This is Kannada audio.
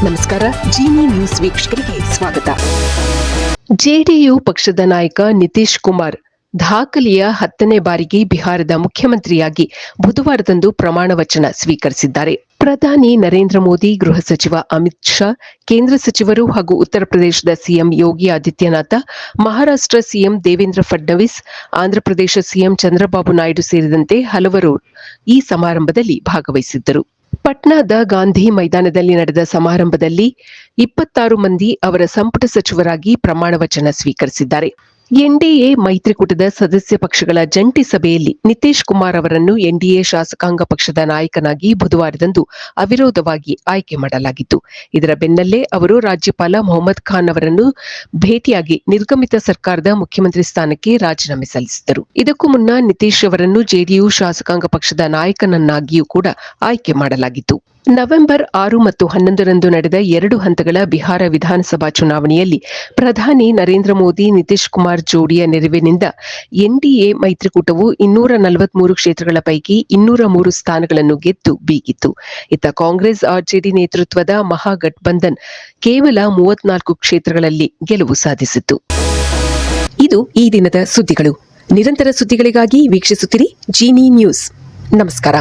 ನಮಸ್ಕಾರ. ಜಿನಿ ನ್ಯೂಸ್ ವೀಕ್ಷಕರಿಗೆ ಸ್ವಾಗತ. ಜೆಡಿಯು ಪಕ್ಷದ ನಾಯಕ ನಿತೀಶ್ ಕುಮಾರ್ ದಾಖಲೆಯ 10ನೇ ಬಾರಿಗೆ ಬಿಹಾರದ ಮುಖ್ಯಮಂತ್ರಿಯಾಗಿ ಬುಧವಾರದಂದು ಪ್ರಮಾಣ ವಚನ ಸ್ವೀಕರಿಸಿದ್ದಾರೆ. ಪ್ರಧಾನಿ ನರೇಂದ್ರ ಮೋದಿ, ಗೃಹ ಸಚಿವ ಅಮಿತ್ ಶಾ, ಕೇಂದ್ರ ಸಚಿವರು ಹಾಗೂ ಉತ್ತರ ಪ್ರದೇಶದ CM Yogi Adityanath, Maharashtra CM Devendra Fadnavis, Andhra Pradesh CM Chandrababu Naidu ಸೇರಿದಂತೆ ಹಲವರು ಈ ಸಮಾರಂಭದಲ್ಲಿ ಭಾಗವಹಿಸಿದ್ದರು. ಪಟ್ನಾದ ಗಾಂಧಿ ಮೈದಾನದಲ್ಲಿ ನಡೆದ ಸಮಾರಂಭದಲ್ಲಿ 26 ಮಂದಿ ಅವರ ಸಂಪುಟ ಸಚಿವರಾಗಿ ಪ್ರಮಾಣ ವಚನ ಸ್ವೀಕರಿಸಿದ್ದಾರೆ. ಎನ್ಡಿಎ ಮೈತ್ರಿಕೂಟದ ಸದಸ್ಯ ಪಕ್ಷಗಳ ಜಂಟಿ ಸಭೆಯಲ್ಲಿ ನಿತೀಶ್ ಕುಮಾರ್ ಅವರನ್ನು ಎನ್ಡಿಎ ಶಾಸಕಾಂಗ ಪಕ್ಷದ ನಾಯಕನಾಗಿ ಬುಧವಾರದಂದು ಅವಿರೋಧವಾಗಿ ಆಯ್ಕೆ ಮಾಡಲಾಗಿತ್ತು. ಇದರ ಬೆನ್ನಲ್ಲೇ ಅವರು ರಾಜ್ಯಪಾಲ ಮೊಹಮ್ಮದ್ ಖಾನ್ ಅವರನ್ನು ಭೇಟಿಯಾಗಿ ನಿರ್ಗಮಿತ ಸರ್ಕಾರದ ಮುಖ್ಯಮಂತ್ರಿ ಸ್ಥಾನಕ್ಕೆ ರಾಜೀನಾಮೆ ಸಲ್ಲಿಸಿದರು. ಇದಕ್ಕೂ ಮುನ್ನ ನಿತೀಶ್ ಅವರನ್ನು ಜೆಡಿಯು ಶಾಸಕಾಂಗ ಪಕ್ಷದ ನಾಯಕನನ್ನಾಗಿಯೂ ಕೂಡ ಆಯ್ಕೆ ಮಾಡಲಾಗಿತ್ತು. ನವೆಂಬರ್ 6 ಮತ್ತು 11ರಂದು ನಡೆದ 2 ಹಂತಗಳ ಬಿಹಾರ ವಿಧಾನಸಭಾ ಚುನಾವಣೆಯಲ್ಲಿ ಪ್ರಧಾನಿ ನರೇಂದ್ರ ಮೋದಿ ನಿತೀಶ್ ಕುಮಾರ್ ಜೋಡಿಯ ನೆರವಿನಿಂದ ಎನ್ಡಿಎ ಮೈತ್ರಿಕೂಟವು 243 ಕ್ಷೇತ್ರಗಳ ಪೈಕಿ 203 ಸ್ಥಾನಗಳನ್ನು ಗೆದ್ದು ಬೀಗಿತ್ತು. ಇತ್ತ ಕಾಂಗ್ರೆಸ್ ಆರ್ಜೆಡಿ ನೇತೃತ್ವದ ಮಹಾಗಠಬಂಧನ್ ಕೇವಲ 34 ಕ್ಷೇತ್ರಗಳಲ್ಲಿ ಗೆಲುವು ಸಾಧಿಸಿತು. ಇದು ಈ ದಿನದ ಸುದ್ದಿಗಳು. ನಿರಂತರ ಸುದ್ದಿಗಳಿಗಾಗಿ ವೀಕ್ಷಿಸುತ್ತಿರಿ ಜಿನಿ ನ್ಯೂಸ್. ನಮಸ್ಕಾರ.